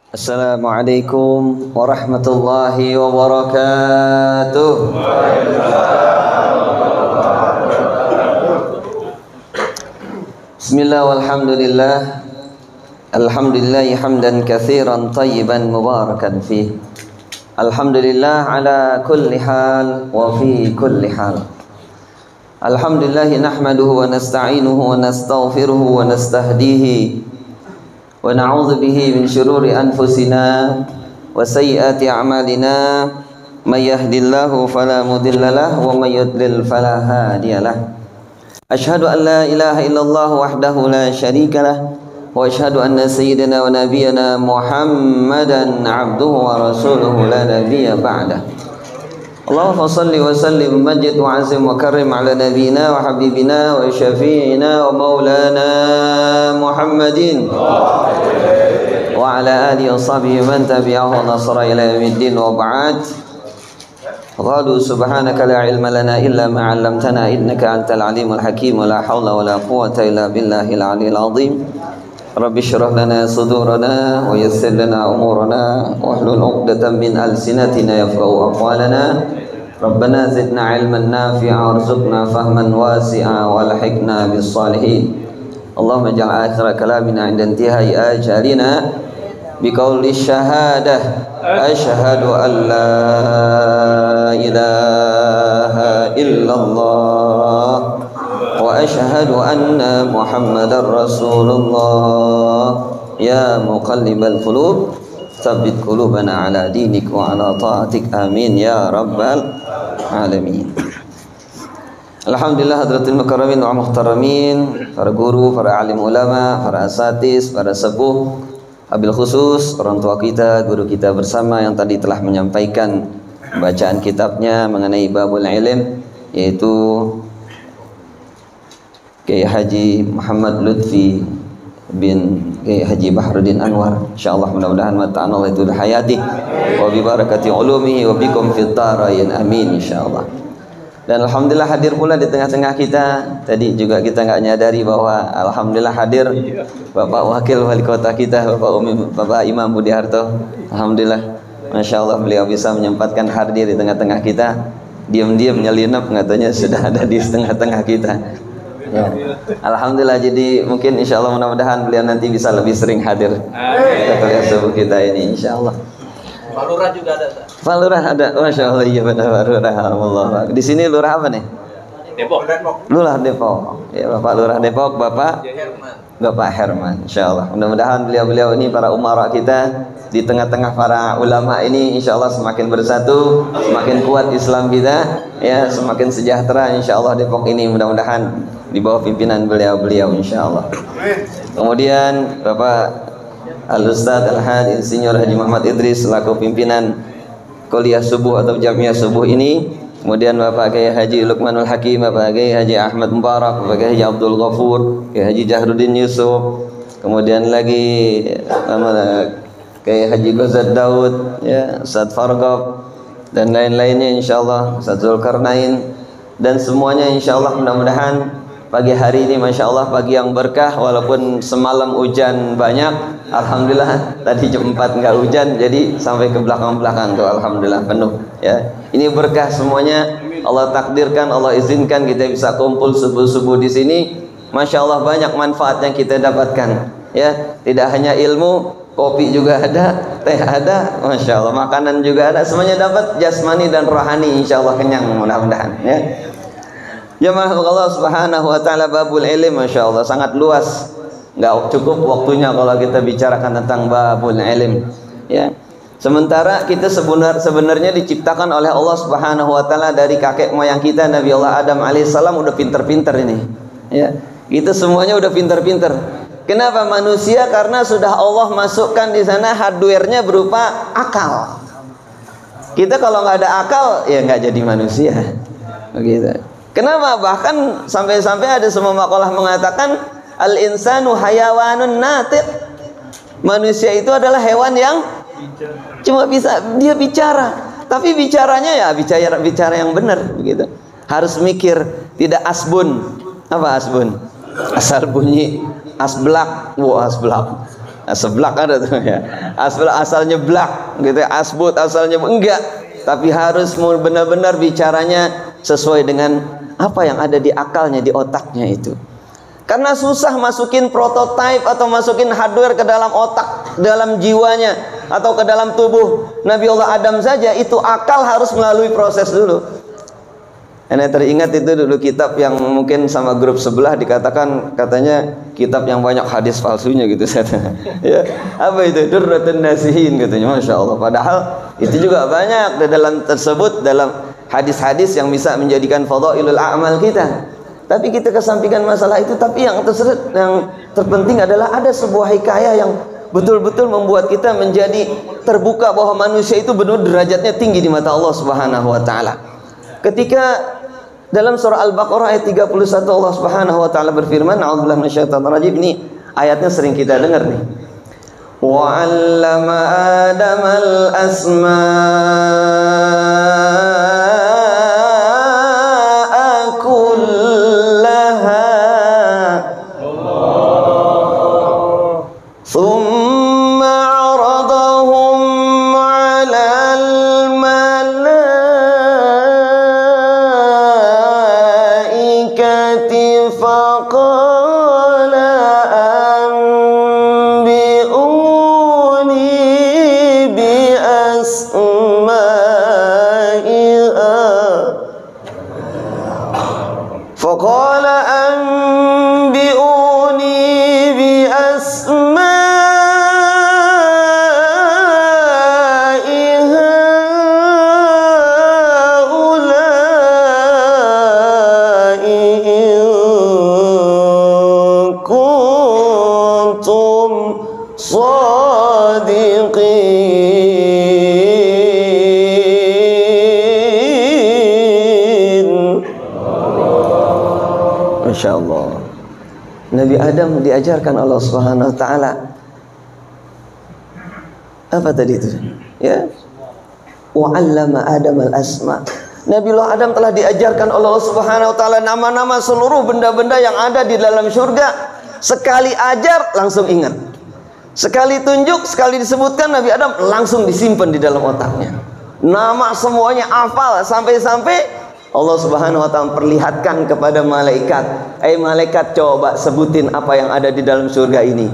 Assalamualaikum warahmatullahi wabarakatuh. Bismillah walhamdulillah. Alhamdulillahi hamdan katsiran tayyiban mubarakan fih. Alhamdulillah ala kulli hal wa fi kulli hal. Alhamdulillah nahmaduhu wa nasta'inuhu wa nastaghfiruhu wa nastahdihi wa na'udzu bihi min syururi anfusina wa sayyiati a'malina may yahdihillahu fala mudilla lahu wa may yudlil fala hadiyalah. Asyhadu an la ilaha illallah wahdahu la syarika lah wa asyhadu anna sayyidina wa nabiyyana Muhammadan 'abduhu wa rasuluhu la nabiyya ba'dah. Allahumma salli wa sallim wa majid wa azim wa karim ala nabiyyina wa habibina wa syafi'ina wa maulana Muhammadin wa ala alihi wa sahbihi man tabi'ahu nasra ila yaumiddin wa ba'd. Qalu subhanaka la ilma lana illa ma 'allamtana innaka antal alimul hakim wa la hawla wa la quwwata illa billahil aliyyil azim. Rabbi shrah lana sudurana wa yassir lana umurana wahlul 'uqdatam min alsinatina yafqahu aqwalana. Rabbana zidna 'ilman nafi'a warzuqna fahman wasi'a walhiqna bis salihin. Allahumma ij'al akhir kalamina 'inda intihai ajalina biqauli syahadah asyhadu an la ilaha illallah wa asyhadu anna Muhammadar Rasulullah. Ya muqallibal qulub tsabbit qulubana ala dinik wa ala ta'atik, amin ya rabbal alamin. Alhamdulillah hadratil mukarramin wa muhtaramin, para guru, para alim ulama, para asatiz, para sepuh, wabil khusus orang tua kita, guru kita bersama yang tadi telah menyampaikan bacaan kitabnya mengenai babul ilm, yaitu Kiai Haji Muhammad Lutfi bin Kiai Haji Bahruddin Anwar. Insyaallah mudah-mudahan mata'an Allah itu hayati wa bi barakati ulumihi wa bikum fid dharain, amin insyaallah. Dan alhamdulillah hadir pula di tengah-tengah kita. Tadi juga kita enggak nyadari bahwa alhamdulillah hadir Bapak Wakil Wali Kota kita, Bapak Imam Budi Harto. Alhamdulillah, masyaallah beliau bisa menyempatkan hadir di tengah-tengah kita. Diam-diam nyelinap katanya sudah ada di tengah-tengah kita. Ya. Alhamdulillah, jadi mungkin insyaallah mudah-mudahan beliau nanti bisa lebih sering hadir ke kuliah subuh kita ini insyaallah. Pak Lurah juga ada, Pak Lurah ada, masya Allah, iya benar Pak Lurah. Alhamdulillah. Di sini Lurah apa nih? Depok. Lurah Depok. Ya, Bapak Lurah Depok, Bapak Herman. Insyaallah. Mudah-mudahan beliau-beliau ini para umara kita di tengah-tengah para ulama ini insyaallah semakin bersatu, semakin kuat Islam kita, ya, semakin sejahtera insyaallah Depok ini, mudah-mudahan di bawah pimpinan beliau-beliau insyaallah. Kemudian Bapak Al-Ustadz Al-Had Insinyur Haji Muhammad Idris selaku pimpinan kuliah subuh atau jamiah subuh ini. Kemudian Bapak Kiai Haji Luqmanul Hakim, Bapak Kiai Haji Ahmad Mubarak, Bapak Kiai Haji Abdul Ghafur, Kiai Haji Jahruddin Yusuf. Kemudian lagi Kiai Haji Ghazad Daud, ya, Ustadz Fargab dan lain-lainnya insyaallah, Ustadz Zulkarnain, dan semuanya insyaallah mudah-mudahan pagi hari ini masya Allah pagi yang berkah, walaupun semalam hujan banyak. Alhamdulillah tadi jam 4 nggak hujan, jadi sampai ke belakang-belakang tuh alhamdulillah penuh, ya. Ini berkah semuanya, Allah takdirkan, Allah izinkan kita bisa kumpul subuh-subuh di sini. Masya Allah banyak manfaat yang kita dapatkan, ya. Tidak hanya ilmu, kopi juga ada, teh ada, masya Allah, makanan juga ada, semuanya dapat jasmani dan rohani, insya Allah kenyang mudah-mudahan, ya. Jamaah Allah Subhanahu wa taala, babul ilm masya Allah sangat luas. Enggak cukup waktunya kalau kita bicarakan tentang babul ilm, ya. Sementara kita sebenarnya diciptakan oleh Allah Subhanahu wa taala dari kakek moyang kita Nabi Allah Adam alaihissalam udah pinter-pinter ini, ya. Kita semuanya udah pinter-pinter. Kenapa manusia? Karena sudah Allah masukkan di sana hardware-nya berupa akal. Kita kalau nggak ada akal ya nggak jadi manusia, begitu. Kenapa? Bahkan sampai-sampai ada semua makalah mengatakan al-insanu hayawanun natiq. Manusia itu adalah hewan yang cuma bisa dia bicara, tapi bicaranya ya bicara yang benar, begitu. Harus mikir, tidak asbun. Apa asbun? Asal bunyi, asblak, wah asblak. Seblak ada tuh ya. Asalnya blak gitu ya. Asbut asalnya enggak. Tapi harus benar-benar bicaranya sesuai dengan apa yang ada di akalnya, di otaknya itu. Karena susah masukin prototipe atau masukin hardware ke dalam otak, dalam jiwanya atau ke dalam tubuh Nabi Allah Adam saja, itu akal harus melalui proses dulu. Anda teringat itu dulu kitab yang mungkin sama grup sebelah dikatakan katanya kitab yang banyak hadis palsunya gitu ya, apa itu? Durratun Nasihin katanya. Masya Allah. Padahal itu juga banyak di dalam tersebut, dalam hadis-hadis yang bisa menjadikan fadhailul a'mal kita. Tapi kita kesampingkan masalah itu. Tapi yang terpenting adalah ada sebuah hikayah yang betul-betul membuat kita menjadi terbuka bahwa manusia itu benar derajatnya tinggi di mata Allah Subhanahu wa taala. Ketika dalam surah Al-Baqarah ayat 31 Allah Subhanahu wa taala berfirman, a'udzubillahi minasyaitonir rajim. Ini ayatnya sering kita dengar nih. Wa 'allama Adamal asma'a kullaha thumma 'aradahum 'alal malaikati faqala anbi'uni bi asma'iha faqala anbi'uni bi asma'iha ulai in kuntum sadiqin. Masya Allah. Nabi Adam diajarkan Allah Subhanahu wa taala apa tadi itu? Ya. Wa 'allama Adam al-asma. Nabiullah Adam telah diajarkan oleh Allah Subhanahu wa taala nama-nama seluruh benda-benda yang ada di dalam surga. Sekali ajar langsung ingat. Sekali tunjuk, sekali disebutkan, Nabi Adam langsung disimpan di dalam otaknya. Nama semuanya hafal sampai-sampai Allah Subhanahu wa taala perlihatkan kepada malaikat, malaikat coba sebutin apa yang ada di dalam surga ini."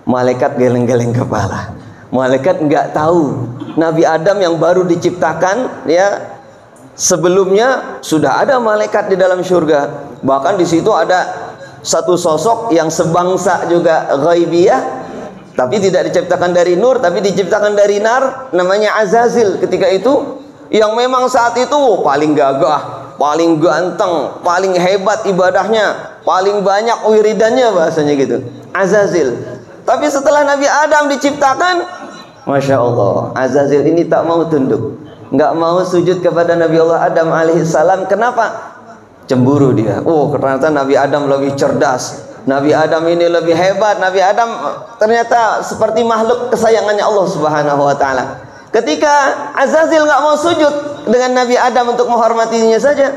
Malaikat geleng-geleng kepala. Malaikat enggak tahu Nabi Adam yang baru diciptakan, ya, sebelumnya sudah ada malaikat di dalam surga. Bahkan di situ ada satu sosok yang sebangsa juga ghaibiyah, tapi tidak diciptakan dari nur, tapi diciptakan dari nar, namanya Azazil ketika itu, yang memang saat itu paling gagah, paling ganteng, paling hebat ibadahnya, paling banyak wiridannya, bahasanya gitu, Azazil. Tapi setelah Nabi Adam diciptakan, Masya Allah, Azazil ini tak mau tunduk, nggak mau sujud kepada Nabi Allah Adam alaihissalam. Kenapa? Cemburu dia. Oh, ternyata Nabi Adam lebih cerdas, Nabi Adam ini lebih hebat, Nabi Adam ternyata seperti makhluk kesayangannya Allah Subhanahu wa taala. Ketika Azazil nggak mau sujud dengan Nabi Adam untuk menghormatinya saja,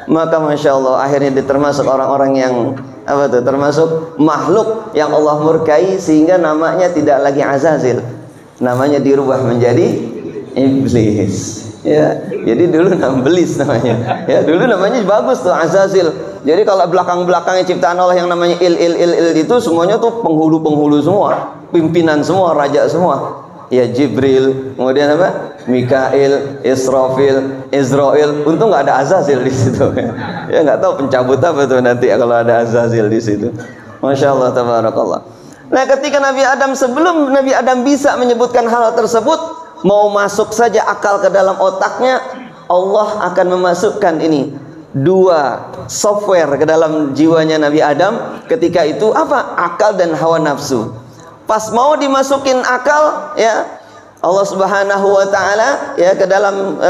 maka Masya Allah akhirnya dia termasuk orang-orang yang apa tuh, termasuk makhluk yang Allah murkai, sehingga namanya tidak lagi Azazil, namanya dirubah menjadi Iblis. Ya, jadi dulu Iblis namanya. Ya, dulu namanya bagus tuh, Azazil. Jadi kalau belakang-belakangnya ciptaan Allah yang namanya il itu semuanya tuh penghulu-penghulu semua, pimpinan semua, raja semua. Ya, Jibril, kemudian apa? Mikail, Israfil, Izrail. Untung nggak ada Azazil di situ. Ya, nggak tahu pencabut apa tuh nanti kalau ada Azazil di situ. Masya Allah, tabarakallah. Nah, ketika Nabi Adam, sebelum Nabi Adam bisa menyebutkan hal tersebut, mau masuk saja akal ke dalam otaknya, Allah akan memasukkan ini dua software ke dalam jiwanya Nabi Adam. Ketika itu apa? Akal dan hawa nafsu. Pas mau dimasukin akal, ya, Allah Subhanahu wa taala ya ke dalam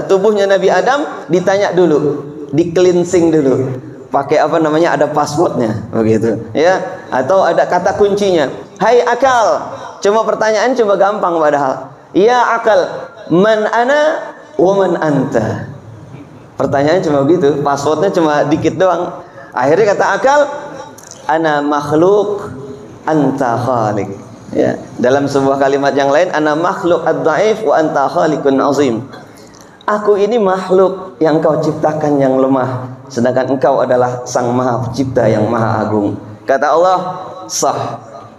tubuhnya Nabi Adam, ditanya dulu, di cleansing dulu. Pakai apa namanya? Ada passwordnya, begitu, ya, atau ada kata kuncinya. Hai akal, cuma pertanyaan cuma gampang padahal. Ya akal, man ana wa man anta. Pertanyaan cuma begitu, passwordnya cuma dikit doang. Akhirnya kata akal, ana makhluk anta khaliq. Ya, dalam sebuah kalimat yang lain, ana makhluk ad-dhaif wa anta khaliqun azim. Aku ini makhluk yang kau ciptakan yang lemah, sedangkan engkau adalah sang maha pencipta yang maha agung. Kata Allah, sah,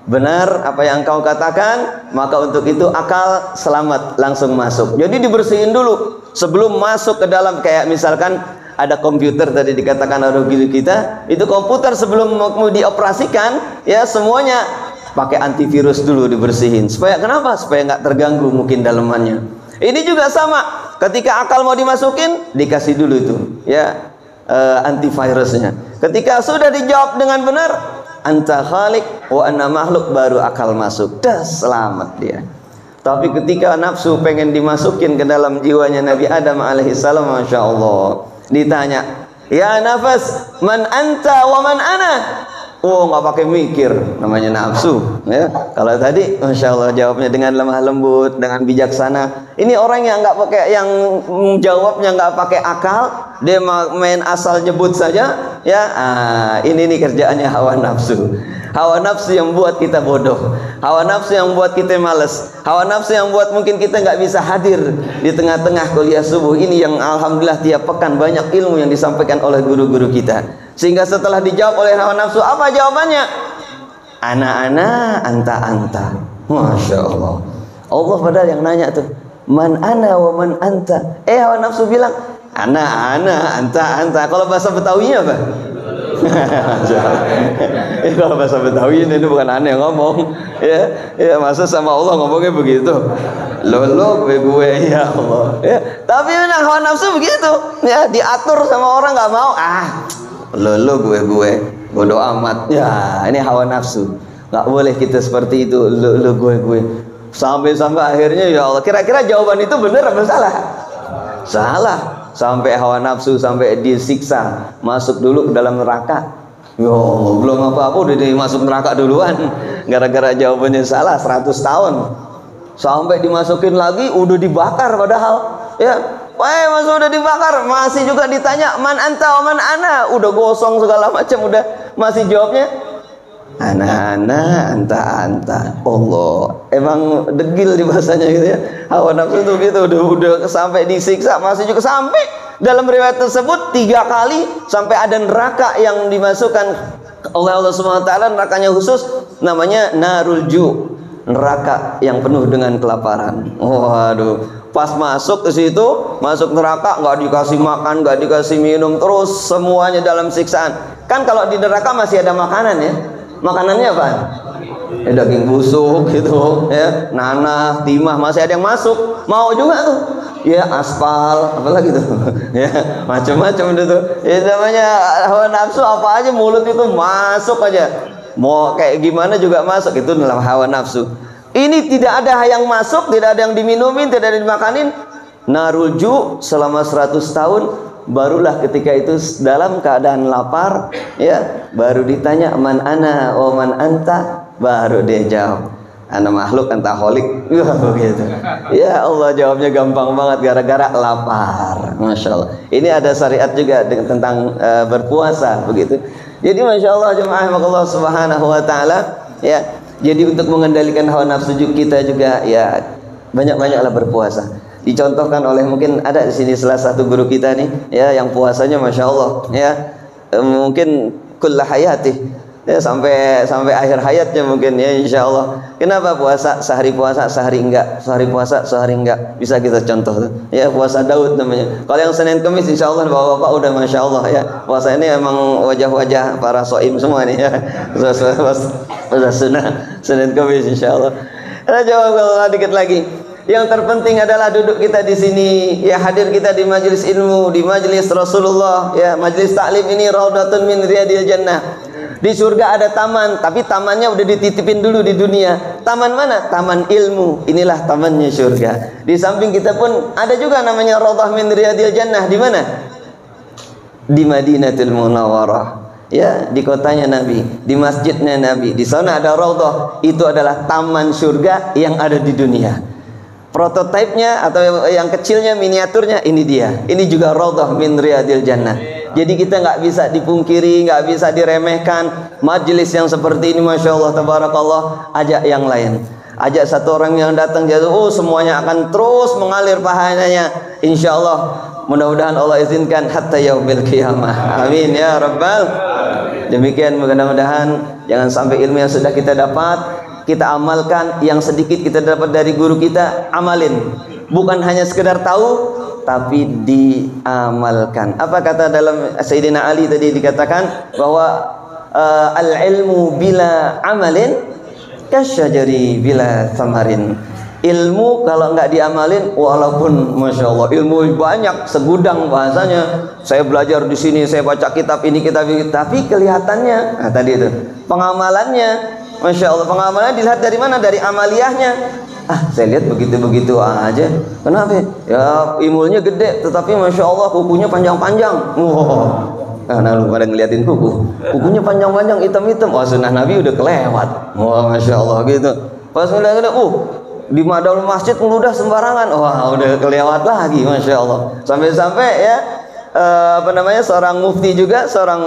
benar apa yang engkau katakan, maka untuk itu akal selamat langsung masuk. Jadi dibersihin dulu sebelum masuk ke dalam. Kayak misalkan ada komputer tadi dikatakan oleh guru kita, itu komputer sebelum mau dioperasikan, ya semuanya pakai antivirus dulu dibersihin. Supaya kenapa? Supaya nggak terganggu mungkin dalemannya. Ini juga sama, ketika akal mau dimasukin, dikasih dulu itu, ya antivirusnya. Ketika sudah dijawab dengan benar, anta khaliq wa anna makhluk, baru akal masuk, dah selamat dia. Tapi ketika nafsu pengen dimasukin ke dalam jiwanya Nabi Adam alaihissalam, masya Allah, ditanya, ya nafas, man anta wa man ana? Oh, nggak pakai mikir, namanya nafsu, ya. Kalau tadi, masya Allah, jawabnya dengan lemah lembut, dengan bijaksana. Ini orang yang nggak pakai, yang jawabnya nggak pakai akal, dia main asal nyebut saja, ya. Ini nih kerjaannya hawa nafsu. Hawa nafsu yang buat kita bodoh, hawa nafsu yang buat kita males, hawa nafsu yang buat mungkin kita nggak bisa hadir di tengah-tengah kuliah subuh ini, yang alhamdulillah tiap pekan banyak ilmu yang disampaikan oleh guru-guru kita. Sehingga setelah dijawab oleh hawa nafsu, apa jawabannya? Ana, anta. Masya Allah. Allah padahal yang nanya tuh, man ana wa man anta. Hawa nafsu bilang, ana, anta. Kalau bahasa Betawinya apa? Kalau bahasa Betawi ini bukan aneh ngomong, ya masa sama Allah ngomongnya begitu, lo gue ya Allah, ya. Tapi memang hawa nafsu begitu, ya, diatur sama orang nggak mau, lo gue bodoh amat, ya. Ini hawa nafsu, nggak boleh kita seperti itu, lo gue sampai akhirnya, ya Allah, kira-kira jawaban itu benar apa salah? Salah. Sampai hawa nafsu sampai disiksa, masuk dulu ke dalam neraka. Ya Allah, belum apa-apa udah masuk neraka duluan, gara-gara jawabannya salah 100 tahun. Sampai dimasukin lagi udah dibakar padahal, ya. Masuk udah dibakar, masih juga ditanya man anta wa man ana, udah gosong segala macam, udah masih jawabnya ana, anta. Allah, emang degil di bahasanya gitu ya. Hawa nafsu itu gitu, udah sampai disiksa, masih juga sampai dalam riwayat tersebut 3 kali sampai ada neraka yang dimasukkan oleh Allah Subhanahu wa taala, nerakanya khusus namanya narul ju, neraka yang penuh dengan kelaparan. Waduh, pas masuk ke situ, masuk neraka, nggak dikasih makan, nggak dikasih minum, terus semuanya dalam siksaan. Kan kalau di neraka masih ada makanan, ya. Makanannya apa? Daging busuk gitu, ya, nanah, timah, masih ada yang masuk. Mau juga tuh, ya, aspal, apalagi tuh, ya, macam-macam itu tuh. Ya, namanya hawa nafsu, apa aja mulut itu masuk aja. Mau kayak gimana juga masuk, itu dalam hawa nafsu. Ini tidak ada yang masuk, tidak ada yang diminumin, tidak ada yang dimakanin. Naruju selama 100 tahun. Barulah ketika itu dalam keadaan lapar, ya, baru ditanya man ana wa man anta, baru dia jawab ana makhluk anta khaliq. Begitu. Ya Allah, jawabnya gampang banget gara-gara lapar. Masya Allah. Ini ada syariat juga tentang berpuasa begitu. Jadi masya Allah jemaah Allah Subhanahu wa taala, ya. Jadi untuk mengendalikan hawa nafsu kita juga, ya, banyak-banyaklah berpuasa. Dicontohkan oleh, mungkin ada di sini salah satu guru kita nih, ya, yang puasanya masya Allah, ya, mungkin kulla hayati, ya, sampai akhir hayatnya mungkin, ya, insya Allah. Kenapa puasa sehari enggak, sehari puasa sehari enggak? Bisa kita contoh tuh, ya, puasa Daud namanya. Kalau yang Senin Kamis insya Allah bapak-bapak udah masya Allah, ya, puasa ini emang wajah-wajah para soim semua nih, ya, puasa sunnah Senin Kamis insya Allah. Jawab dikit lagi. Yang terpenting adalah duduk kita di sini, ya, hadir kita di majelis ilmu, di majelis Rasulullah, ya, majelis taklim ini raudhatun min riyadil jannah. Di surga ada taman, tapi tamannya udah dititipin dulu di dunia. Taman mana? Taman ilmu. Inilah tamannya surga. Di samping kita pun ada juga namanya raudhah min riyadil jannah. Di mana? Di Madinatul Munawwarah. Ya, di kotanya Nabi, di masjidnya Nabi. Di sana ada raudhah. Itu adalah taman surga yang ada di dunia. Prototipenya atau yang kecilnya, miniaturnya, ini dia. Ini juga raudhah min riyadil jannah. Jadi kita nggak bisa dipungkiri, nggak bisa diremehkan. Majelis yang seperti ini, masya Allah, tabarakallah. Ajak yang lain, ajak satu orang yang datang jatuh, oh semuanya akan terus mengalir pahalanya. Insya Allah, mudah-mudahan Allah izinkan hatta yaumil qiyamah. Amin ya rabbal. Demikian, mudah-mudahan jangan sampai ilmu yang sudah kita dapat kita amalkan, yang sedikit kita dapat dari guru kita amalin, bukan hanya sekedar tahu tapi diamalkan. Apa kata dalam Sayyidina Ali tadi dikatakan bahwa al-ilmu bila amalin kasyajari bila thamarin. Ilmu kalau nggak diamalin, walaupun masya Allah ilmu banyak segudang bahasanya, saya belajar di sini, saya baca kitab ini kitab ini, tapi kelihatannya, nah tadi itu pengamalannya, masya Allah pengamalannya dilihat dari mana? Dari amaliyahnya. Saya lihat begitu-begitu aja. Kenapa? Ya ilmunya gede, tetapi masya Allah kukunya panjang-panjang. Nah lu pada ngeliatin kukunya panjang-panjang, hitam-hitam. Wah, sunnah Nabi udah kelewat. Wah, masya Allah gitu. Pas ngeliat, di madal masjid ngeludah sembarangan. Wah, udah kelewat lagi, masya Allah. Sampai-sampai ya seorang mufti juga, seorang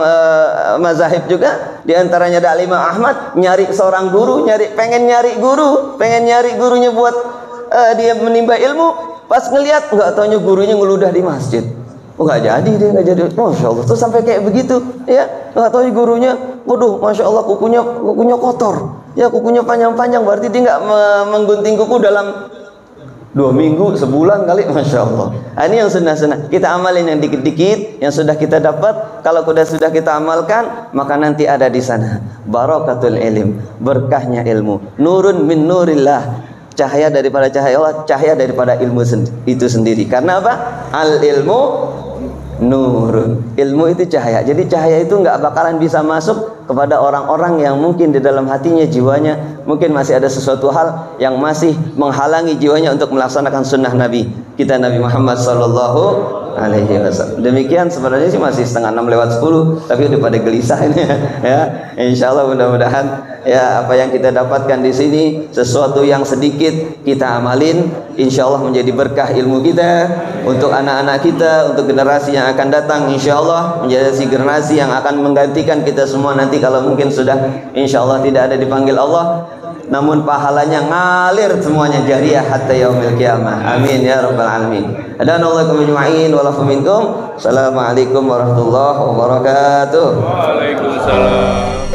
mazahib juga, diantaranya ada Imam Ahmad, nyari seorang guru, pengen nyari gurunya buat dia menimba ilmu. Pas ngelihat nggak taunya gurunya ngeludah di masjid. Nggak jadi dia, nggak jadi. Masya Allah. Terus sampai kayak begitu, ya nggak tahu gurunya. Waduh, masya Allah kukunya kotor. Ya kukunya panjang-panjang, berarti dia nggak menggunting kuku dalam 2 minggu, sebulan kali, masya Allah. Ini yang sunnah-sunnah. Kita amalin yang dikit-dikit, yang sudah kita dapat. Kalau sudah kita amalkan, maka nanti ada di sana barakatul ilm, berkahnya ilmu. Nurun min nurillah, cahaya daripada cahaya Allah, cahaya daripada ilmu itu sendiri. Karena apa? Al ilmu nurun, ilmu itu cahaya. Jadi cahaya itu nggak bakalan bisa masuk kepada orang-orang yang mungkin di dalam hatinya, jiwanya mungkin masih ada sesuatu hal yang masih menghalangi jiwanya untuk melaksanakan sunnah Nabi kita, Nabi Muhammad sallallahu alaihi wasallam. Demikian, sebenarnya sih masih 5:06 tapi udah pada gelisah ini ya. Insyaallah mudah-mudahan ya apa yang kita dapatkan di sini sesuatu yang sedikit kita amalin, insyaallah menjadi berkah ilmu kita untuk anak-anak kita, untuk generasi yang akan datang, insyaallah menjadi generasi yang akan menggantikan kita semua nanti kalau mungkin sudah insyaallah tidak ada dipanggil Allah, namun pahalanya ngalir semuanya jariyah hatta yaumil qiyamah. Amin ya rabbal alamin. Adanallahu ajma'in wa lakum minkum. Assalamualaikum warahmatullahi wabarakatuh. Waalaikumsalam.